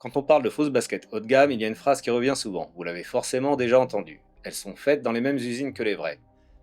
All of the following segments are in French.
Quand on parle de fausses baskets haut de gamme, il y a une phrase qui revient souvent, vous l'avez forcément déjà entendue. Elles sont faites dans les mêmes usines que les vraies.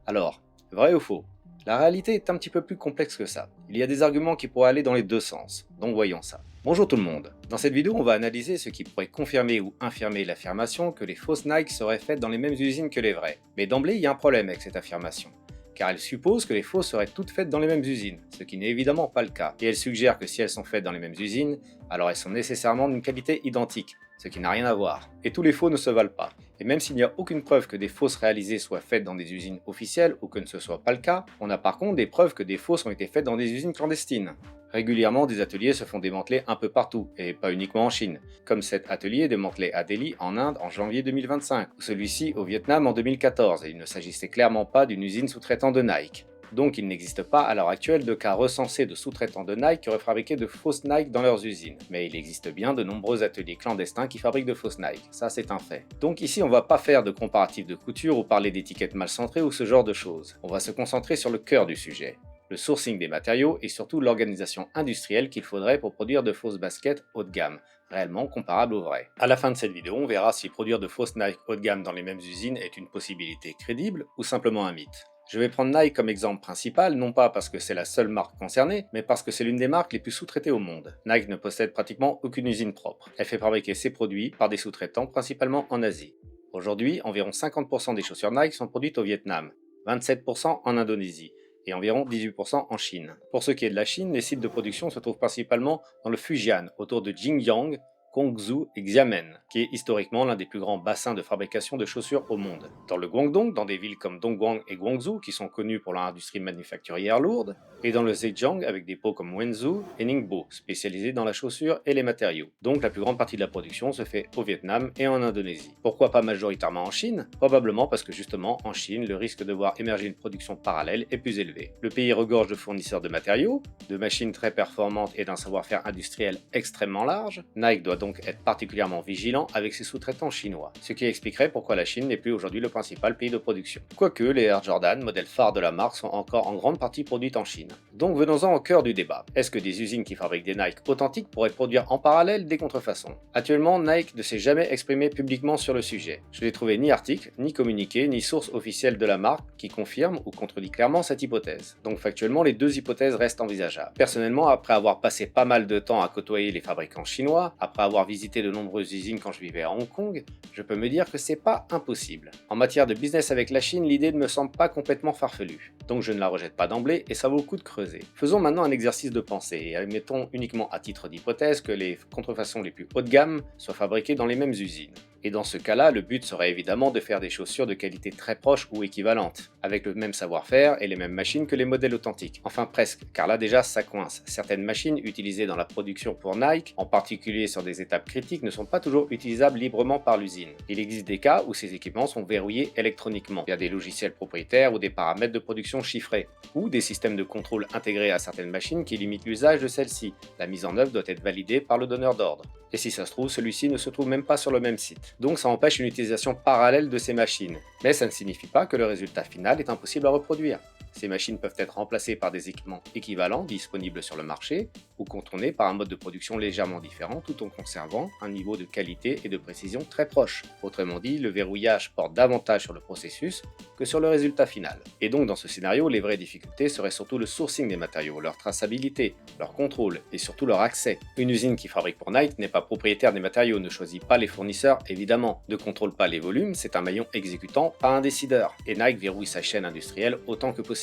Alors, vrai ou faux? La réalité est un petit peu plus complexe que ça. Il y a des arguments qui pourraient aller dans les deux sens, donc voyons ça. Bonjour tout le monde. Dans cette vidéo, on va analyser ce qui pourrait confirmer ou infirmer l'affirmation que les fausses Nike seraient faites dans les mêmes usines que les vraies. Mais d'emblée, il y a un problème avec cette affirmation, car elle suppose que les fausses seraient toutes faites dans les mêmes usines, ce qui n'est évidemment pas le cas. Et elle suggère que si elles sont faites dans les mêmes usines, alors elles sont nécessairement d'une qualité identique, ce qui n'a rien à voir. Et tous les faux ne se valent pas. Et même s'il n'y a aucune preuve que des fausses réalisées soient faites dans des usines officielles ou que ce ne soit pas le cas, on a par contre des preuves que des fausses ont été faites dans des usines clandestines. Régulièrement, des ateliers se font démanteler un peu partout, et pas uniquement en Chine, comme cet atelier démantelé à Delhi en Inde en janvier 2025, ou celui-ci au Vietnam en 2014, et il ne s'agissait clairement pas d'une usine sous-traitant de Nike. Donc il n'existe pas à l'heure actuelle de cas recensés de sous-traitants de Nike qui auraient fabriqué de fausses Nike dans leurs usines. Mais il existe bien de nombreux ateliers clandestins qui fabriquent de fausses Nike, ça c'est un fait. Donc ici on va pas faire de comparatif de couture ou parler d'étiquettes mal centrées ou ce genre de choses. On va se concentrer sur le cœur du sujet, le sourcing des matériaux et surtout l'organisation industrielle qu'il faudrait pour produire de fausses baskets haut de gamme, réellement comparables aux vraies. À la fin de cette vidéo, on verra si produire de fausses Nike haut de gamme dans les mêmes usines est une possibilité crédible ou simplement un mythe. Je vais prendre Nike comme exemple principal, non pas parce que c'est la seule marque concernée, mais parce que c'est l'une des marques les plus sous-traitées au monde. Nike ne possède pratiquement aucune usine propre. Elle fait fabriquer ses produits par des sous-traitants principalement en Asie. Aujourd'hui, environ 50% des chaussures Nike sont produites au Vietnam, 27% en Indonésie et environ 18% en Chine. Pour ce qui est de la Chine, les sites de production se trouvent principalement dans le Fujian, autour de Xinjiang, Guangzhou et Xiamen, qui est historiquement l'un des plus grands bassins de fabrication de chaussures au monde. Dans le Guangdong, dans des villes comme Dongguan et Guangzhou, qui sont connues pour leur industrie manufacturière lourde, et dans le Zhejiang avec des pôles comme Wenzhou et Ningbo, spécialisés dans la chaussure et les matériaux. Donc la plus grande partie de la production se fait au Vietnam et en Indonésie. Pourquoi pas majoritairement en Chine? Probablement parce que justement en Chine, le risque de voir émerger une production parallèle est plus élevé. Le pays regorge de fournisseurs de matériaux, de machines très performantes et d'un savoir-faire industriel extrêmement large. Nike doit donc être particulièrement vigilant avec ses sous-traitants chinois, ce qui expliquerait pourquoi la Chine n'est plus aujourd'hui le principal pays de production. Quoique les Air Jordan, modèle phare de la marque, sont encore en grande partie produites en Chine. Donc venons-en au cœur du débat. Est-ce que des usines qui fabriquent des Nike authentiques pourraient produire en parallèle des contrefaçons? Actuellement, Nike ne s'est jamais exprimé publiquement sur le sujet. Je n'ai trouvé ni article, ni communiqué, ni source officielle de la marque qui confirme ou contredit clairement cette hypothèse. Donc factuellement, les deux hypothèses restent envisageables. Personnellement, après avoir passé pas mal de temps à côtoyer les fabricants chinois, après avoir visité de nombreuses usines quand je vivais à Hong Kong, je peux me dire que c'est pas impossible. En matière de business avec la Chine, l'idée ne me semble pas complètement farfelue. Donc je ne la rejette pas d'emblée et ça vaut le coup de creuser. Faisons maintenant un exercice de pensée et admettons uniquement à titre d'hypothèse que les contrefaçons les plus haut de gamme soient fabriquées dans les mêmes usines. Et dans ce cas-là, le but serait évidemment de faire des chaussures de qualité très proche ou équivalente, avec le même savoir-faire et les mêmes machines que les modèles authentiques. Enfin presque, car là déjà ça coince. Certaines machines utilisées dans la production pour Nike, en particulier sur des étapes critiques, ne sont pas toujours utilisables librement par l'usine. Il existe des cas où ces équipements sont verrouillés électroniquement, via des logiciels propriétaires ou des paramètres de production chiffrés, ou des systèmes de contrôle intégrés à certaines machines qui limitent l'usage de celles-ci. La mise en œuvre doit être validée par le donneur d'ordre. Et si ça se trouve, celui-ci ne se trouve même pas sur le même site. Donc ça empêche une utilisation parallèle de ces machines. Mais ça ne signifie pas que le résultat final est impossible à reproduire. Ces machines peuvent être remplacées par des équipements équivalents disponibles sur le marché ou contournées par un mode de production légèrement différent tout en conservant un niveau de qualité et de précision très proche. Autrement dit, le verrouillage porte davantage sur le processus que sur le résultat final. Et donc dans ce scénario, les vraies difficultés seraient surtout le sourcing des matériaux, leur traçabilité, leur contrôle et surtout leur accès. Une usine qui fabrique pour Nike n'est pas propriétaire des matériaux, ne choisit pas les fournisseurs évidemment, ne contrôle pas les volumes, c'est un maillon exécutant, pas un décideur. Et Nike verrouille sa chaîne industrielle autant que possible.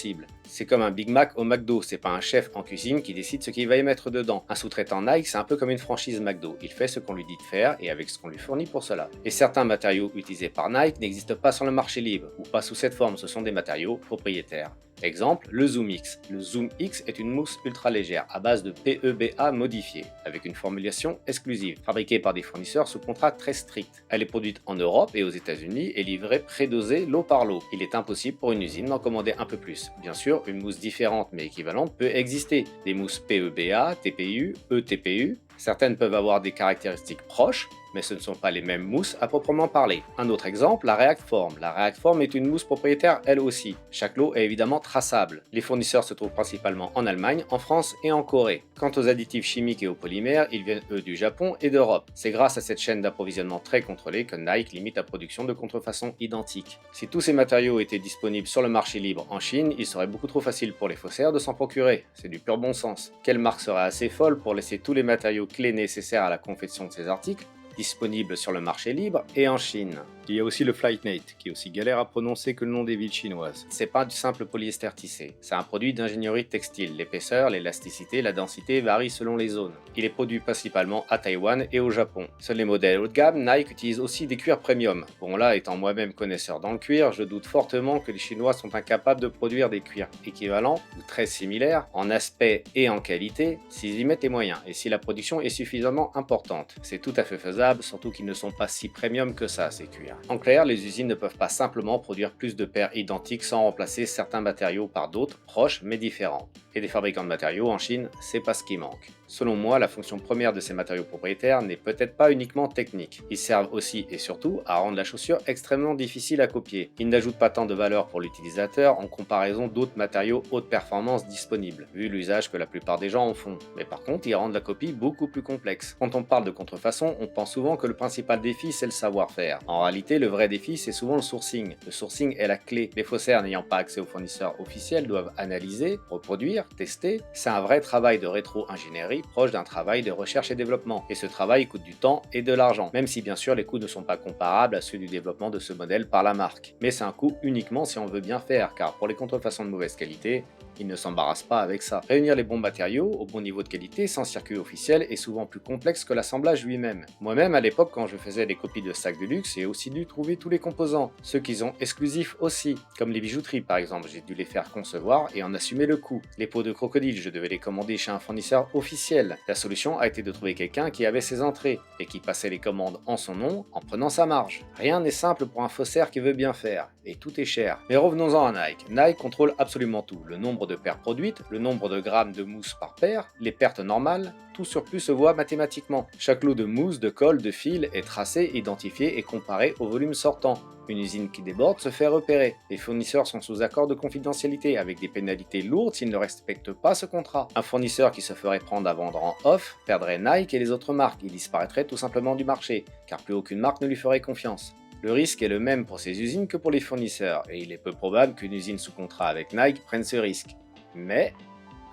C'est comme un Big Mac au McDo, c'est pas un chef en cuisine qui décide ce qu'il va y mettre dedans. Un sous-traitant Nike, c'est un peu comme une franchise McDo, il fait ce qu'on lui dit de faire et avec ce qu'on lui fournit pour cela. Et certains matériaux utilisés par Nike n'existent pas sur le marché libre, ou pas sous cette forme, ce sont des matériaux propriétaires. Exemple, le Zoom X. Le Zoom X est une mousse ultra légère à base de PEBA modifiée, avec une formulation exclusive, fabriquée par des fournisseurs sous contrat très strict. Elle est produite en Europe et aux États-Unis et livrée prédosée lot par lot. Il est impossible pour une usine d'en commander un peu plus. Bien sûr, une mousse différente mais équivalente peut exister. Des mousses PEBA, TPU, ETPU, Certaines peuvent avoir des caractéristiques proches, mais ce ne sont pas les mêmes mousses à proprement parler. Un autre exemple, la React Form. La React Form est une mousse propriétaire elle aussi. Chaque lot est évidemment traçable. Les fournisseurs se trouvent principalement en Allemagne, en France et en Corée. Quant aux additifs chimiques et aux polymères, ils viennent eux du Japon et d'Europe. C'est grâce à cette chaîne d'approvisionnement très contrôlée que Nike limite la production de contrefaçons identiques. Si tous ces matériaux étaient disponibles sur le marché libre en Chine, il serait beaucoup trop facile pour les faussaires de s'en procurer. C'est du pur bon sens. Quelle marque serait assez folle pour laisser tous les matériaux clés nécessaires à la confection de ses articles disponible sur le marché libre et en Chine? Il y a aussi le Flightmate, qui est aussi galère à prononcer que le nom des villes chinoises. C'est pas du simple polyester tissé, c'est un produit d'ingénierie textile. L'épaisseur, l'élasticité, la densité varient selon les zones. Il est produit principalement à Taïwan et au Japon. Seuls les modèles haut de gamme, Nike utilise aussi des cuirs premium. Bon là, étant moi-même connaisseur dans le cuir, je doute fortement que les Chinois sont incapables de produire des cuirs équivalents ou très similaires en aspect et en qualité s'ils y mettent les moyens et si la production est suffisamment importante. C'est tout à fait faisable, surtout qu'ils ne sont pas si premium que ça, ces cuirs. En clair, les usines ne peuvent pas simplement produire plus de paires identiques sans remplacer certains matériaux par d'autres, proches mais différents. Et des fabricants de matériaux en Chine, c'est pas ce qui manque. Selon moi, la fonction première de ces matériaux propriétaires n'est peut-être pas uniquement technique. Ils servent aussi et surtout à rendre la chaussure extrêmement difficile à copier. Ils n'ajoutent pas tant de valeur pour l'utilisateur en comparaison d'autres matériaux haute performance disponibles, vu l'usage que la plupart des gens en font. Mais par contre, ils rendent la copie beaucoup plus complexe. Quand on parle de contrefaçon, on pense souvent que le principal défi c'est le savoir-faire. En réalité, le vrai défi c'est souvent le sourcing. Le sourcing est la clé. Les faussaires n'ayant pas accès aux fournisseurs officiels doivent analyser, reproduire, tester. C'est un vrai travail de rétro-ingénierie proche d'un travail de recherche et développement. Et ce travail coûte du temps et de l'argent, même si bien sûr les coûts ne sont pas comparables à ceux du développement de ce modèle par la marque. Mais c'est un coût uniquement si on veut bien faire, car pour les contrefaçons de mauvaise qualité, ils ne s'embarrassent pas avec ça. Réunir les bons matériaux au bon niveau de qualité sans circuit officiel est souvent plus complexe que l'assemblage lui-même. Moi-même, à l'époque, quand je faisais des copies de sacs de luxe, j'ai aussi dû trouver tous les composants, ceux qu'ils ont exclusifs aussi, comme les bijouteries par exemple, j'ai dû les faire concevoir et en assumer le coût. Les peaux de crocodile, je devais les commander chez un fournisseur officiel. La solution a été de trouver quelqu'un qui avait ses entrées et qui passait les commandes en son nom en prenant sa marge. Rien n'est simple pour un faussaire qui veut bien faire, et tout est cher. Mais revenons-en à Nike. Nike contrôle absolument tout, le nombre de paires produites, le nombre de grammes de mousse par paire, les pertes normales, tout surplus se voit mathématiquement. Chaque lot de mousse, de colle, de fil est tracé, identifié et comparé au volume sortant. Une usine qui déborde se fait repérer. Les fournisseurs sont sous accord de confidentialité avec des pénalités lourdes s'ils ne respectent pas ce contrat. Un fournisseur qui se ferait prendre à vendre en off perdrait Nike et les autres marques. Il disparaîtrait tout simplement du marché, car plus aucune marque ne lui ferait confiance. Le risque est le même pour ces usines que pour les fournisseurs, et il est peu probable qu'une usine sous contrat avec Nike prenne ce risque. Mais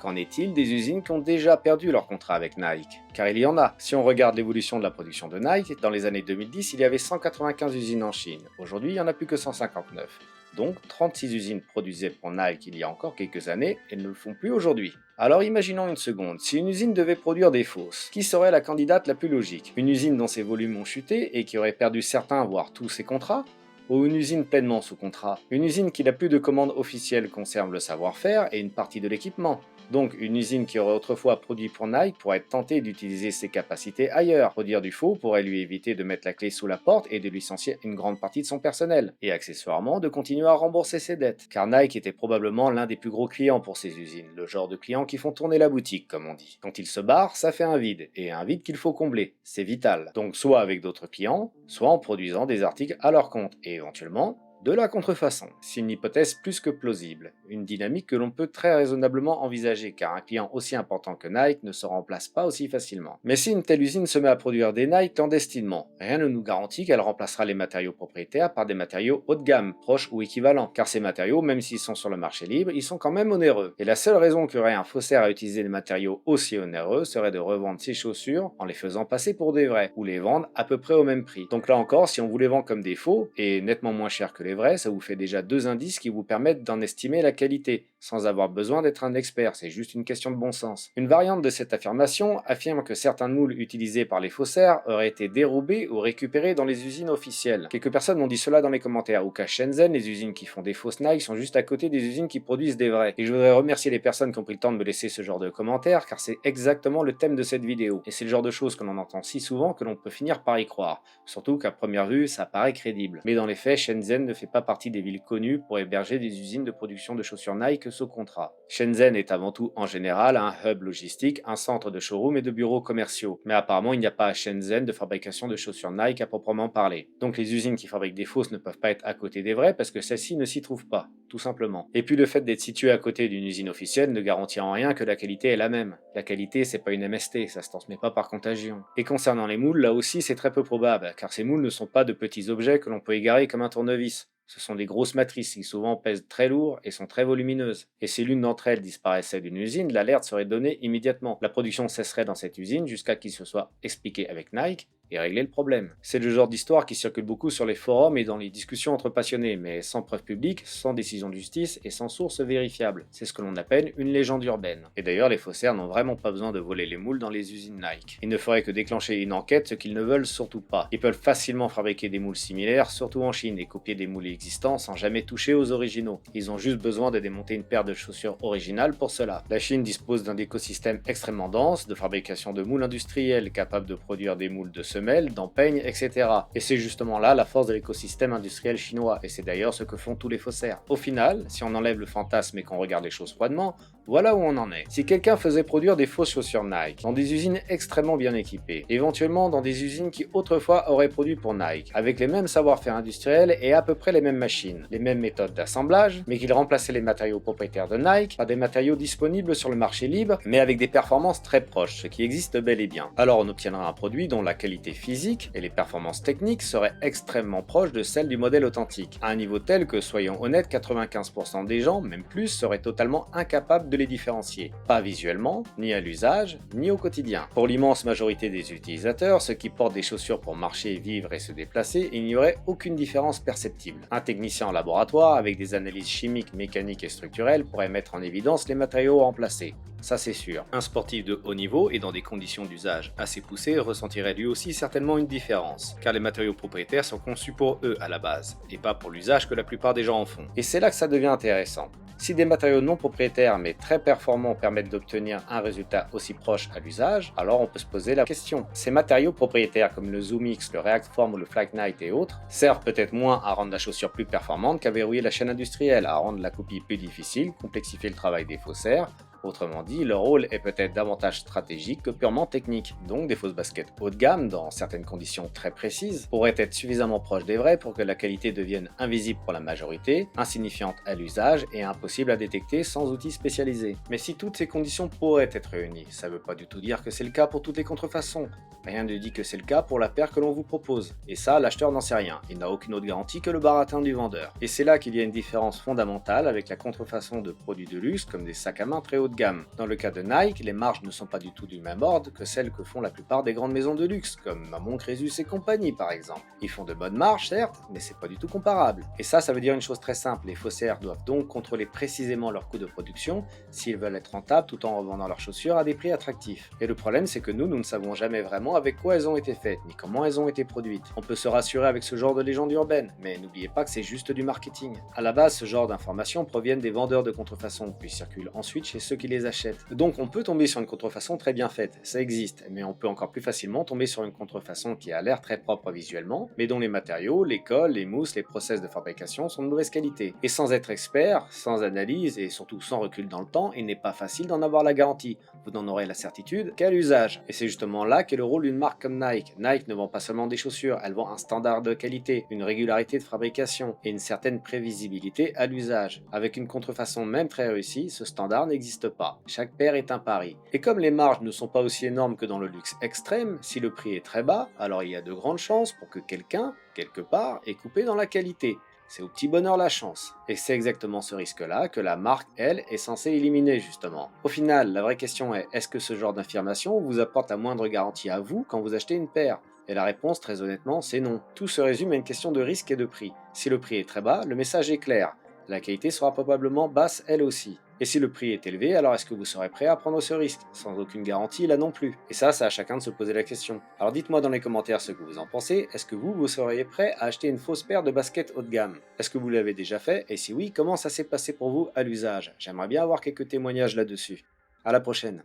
qu'en est-il des usines qui ont déjà perdu leur contrat avec Nike? Car il y en a. Si on regarde l'évolution de la production de Nike, dans les années 2010, il y avait 195 usines en Chine. Aujourd'hui, il n'y en a plus que 159. Donc 36 usines produisaient pour Nike il y a encore quelques années et ne le font plus aujourd'hui. Alors imaginons une seconde, si une usine devait produire des fausses, qui serait la candidate la plus logique? Une usine dont ses volumes ont chuté et qui aurait perdu certains voire tous ses contrats? Ou une usine pleinement sous contrat? Une usine qui n'a plus de commandes officielles conserve le savoir-faire et une partie de l'équipement. Donc une usine qui aurait autrefois produit pour Nike pourrait être tentée d'utiliser ses capacités ailleurs. Produire du faux pourrait lui éviter de mettre la clé sous la porte et de licencier une grande partie de son personnel. Et accessoirement de continuer à rembourser ses dettes. Car Nike était probablement l'un des plus gros clients pour ces usines. Le genre de clients qui font tourner la boutique, comme on dit. Quand ils se barrent, ça fait un vide. Et un vide qu'il faut combler. C'est vital. Donc soit avec d'autres clients, soit en produisant des articles à leur compte. Et éventuellement, de la contrefaçon. C'est une hypothèse plus que plausible, une dynamique que l'on peut très raisonnablement envisager car un client aussi important que Nike ne se remplace pas aussi facilement. Mais si une telle usine se met à produire des Nike clandestinement, rien ne nous garantit qu'elle remplacera les matériaux propriétaires par des matériaux haut de gamme, proches ou équivalents, car ces matériaux, même s'ils sont sur le marché libre, ils sont quand même onéreux. Et la seule raison qu'aurait un faussaire à utiliser des matériaux aussi onéreux serait de revendre ses chaussures en les faisant passer pour des vrais, ou les vendre à peu près au même prix. Donc là encore, si on vous les vend comme des faux, et nettement moins cher que les vrais, ça vous fait déjà deux indices qui vous permettent d'en estimer la qualité, sans avoir besoin d'être un expert, c'est juste une question de bon sens. Une variante de cette affirmation affirme que certains moules utilisés par les faussaires auraient été dérobés ou récupérés dans les usines officielles. Quelques personnes m'ont dit cela dans les commentaires, ou qu'à Shenzhen, les usines qui font des fausses Nike sont juste à côté des usines qui produisent des vrais. Et je voudrais remercier les personnes qui ont pris le temps de me laisser ce genre de commentaires, car c'est exactement le thème de cette vidéo. Et c'est le genre de choses que l'on entend si souvent que l'on peut finir par y croire. Surtout qu'à première vue, ça paraît crédible. Mais dans les faits, Shenzhen ne fait pas partie des villes connues pour héberger des usines de production de chaussures Nike sous contrat. Shenzhen est avant tout en général un hub logistique, un centre de showroom et de bureaux commerciaux. Mais apparemment, il n'y a pas à Shenzhen de fabrication de chaussures Nike à proprement parler. Donc les usines qui fabriquent des fausses ne peuvent pas être à côté des vraies parce que celles-ci ne s'y trouvent pas, tout simplement. Et puis le fait d'être situé à côté d'une usine officielle ne garantit en rien que la qualité est la même. La qualité, c'est pas une MST, ça se transmet pas par contagion. Et concernant les moules, là aussi c'est très peu probable, car ces moules ne sont pas de petits objets que l'on peut égarer comme un tournevis. Ce sont des grosses matrices qui souvent pèsent très lourd et sont très volumineuses. Et si l'une d'entre elles disparaissait d'une usine, l'alerte serait donnée immédiatement. La production cesserait dans cette usine jusqu'à qu'il se soit expliqué avec Nike et régler le problème. C'est le genre d'histoire qui circule beaucoup sur les forums et dans les discussions entre passionnés, mais sans preuve publique, sans décision de justice et sans source vérifiable. C'est ce que l'on appelle une légende urbaine. Et d'ailleurs, les faussaires n'ont vraiment pas besoin de voler les moules dans les usines Nike. Ils ne feraient que déclencher une enquête, ce qu'ils ne veulent surtout pas. Ils peuvent facilement fabriquer des moules similaires, surtout en Chine, et copier des moules existants sans jamais toucher aux originaux. Ils ont juste besoin de démonter une paire de chaussures originales pour cela. La Chine dispose d'un écosystème extrêmement dense de fabrication de moules industriels capables de produire des moules de semelles, d'empeignes, etc. Et c'est justement là la force de l'écosystème industriel chinois, et c'est d'ailleurs ce que font tous les faussaires. Au final, si on enlève le fantasme et qu'on regarde les choses froidement, voilà où on en est. Si quelqu'un faisait produire des fausses chaussures Nike dans des usines extrêmement bien équipées, éventuellement dans des usines qui autrefois auraient produit pour Nike, avec les mêmes savoir-faire industriels et à peu près les mêmes machines, les mêmes méthodes d'assemblage, mais qu'il remplaçait les matériaux propriétaires de Nike par des matériaux disponibles sur le marché libre, mais avec des performances très proches, ce qui existe bel et bien. Alors on obtiendra un produit dont la qualité physique et les performances techniques seraient extrêmement proches de celles du modèle authentique, à un niveau tel que, soyons honnêtes, 95% des gens, même plus, seraient totalement incapables de les différencier. Pas visuellement, ni à l'usage, ni au quotidien. Pour l'immense majorité des utilisateurs, ceux qui portent des chaussures pour marcher, vivre et se déplacer, il n'y aurait aucune différence perceptible. Un technicien en laboratoire, avec des analyses chimiques, mécaniques et structurelles, pourrait mettre en évidence les matériaux remplacés. Ça c'est sûr. Un sportif de haut niveau et dans des conditions d'usage assez poussées ressentirait lui aussi certainement une différence, car les matériaux propriétaires sont conçus pour eux à la base, et pas pour l'usage que la plupart des gens en font. Et c'est là que ça devient intéressant. Si des matériaux non propriétaires mais très performants permettent d'obtenir un résultat aussi proche à l'usage, alors on peut se poser la question. Ces matériaux propriétaires comme le Zoom X, le React Form ou le Flyknit et autres servent peut-être moins à rendre la chaussure plus performante qu'à verrouiller la chaîne industrielle, à rendre la copie plus difficile, complexifier le travail des faussaires. Autrement dit, leur rôle est peut-être davantage stratégique que purement technique. Donc des fausses baskets haut de gamme, dans certaines conditions très précises, pourraient être suffisamment proches des vraies pour que la qualité devienne invisible pour la majorité, insignifiante à l'usage et impossible à détecter sans outils spécialisés. Mais si toutes ces conditions pourraient être réunies, ça ne veut pas du tout dire que c'est le cas pour toutes les contrefaçons. Rien ne dit que c'est le cas pour la paire que l'on vous propose. Et ça, l'acheteur n'en sait rien. Il n'a aucune autre garantie que le baratin du vendeur. Et c'est là qu'il y a une différence fondamentale avec la contrefaçon de produits de luxe comme des sacs à main très haut de gamme. Dans le cas de Nike, les marges ne sont pas du tout du même ordre que celles que font la plupart des grandes maisons de luxe, comme Maman Crésus et compagnie par exemple. Ils font de bonnes marges, certes, mais c'est pas du tout comparable. Et ça veut dire une chose très simple, les faussaires doivent donc contrôler précisément leur coût de production s'ils veulent être rentables tout en revendant leurs chaussures à des prix attractifs. Et le problème, c'est que nous ne savons jamais vraiment avec quoi elles ont été faites, ni comment elles ont été produites. On peut se rassurer avec ce genre de légende urbaine, mais n'oubliez pas que c'est juste du marketing. À la base, ce genre d'informations proviennent des vendeurs de contrefaçon, puis circulent ensuite chez ceux qui les achètent. Donc on peut tomber sur une contrefaçon très bien faite, ça existe, mais on peut encore plus facilement tomber sur une contrefaçon qui a l'air très propre visuellement, mais dont les matériaux, les colles, les mousses, les process de fabrication sont de mauvaise qualité. Et sans être expert, sans analyse et surtout sans recul dans le temps, il n'est pas facile d'en avoir la garantie. Vous n'en aurez la certitude qu'à l'usage. Et c'est justement là qu'est le rôle d'une marque comme Nike. Nike ne vend pas seulement des chaussures, elle vend un standard de qualité, une régularité de fabrication et une certaine prévisibilité à l'usage. Avec une contrefaçon même très réussie, ce standard n'existe pas. Chaque paire est un pari. Et comme les marges ne sont pas aussi énormes que dans le luxe extrême, si le prix est très bas, alors il y a de grandes chances pour que quelqu'un, quelque part, ait coupé dans la qualité. C'est au petit bonheur la chance. Et c'est exactement ce risque-là que la marque, elle, est censée éliminer justement. Au final, la vraie question est que ce genre d'affirmation vous apporte la moindre garantie à vous quand vous achetez une paire? Et la réponse, très honnêtement, c'est non. Tout se résume à une question de risque et de prix. Si le prix est très bas, le message est clair. La qualité sera probablement basse elle aussi. Et si le prix est élevé, alors est-ce que vous serez prêt à prendre ce risque? Sans aucune garantie là non plus. Et ça, c'est à chacun de se poser la question. Alors dites-moi dans les commentaires ce que vous en pensez. Est-ce que vous seriez prêt à acheter une fausse paire de baskets haut de gamme? Est-ce que vous l'avez déjà fait? Et si oui, comment ça s'est passé pour vous à l'usage? J'aimerais bien avoir quelques témoignages là-dessus. À la prochaine.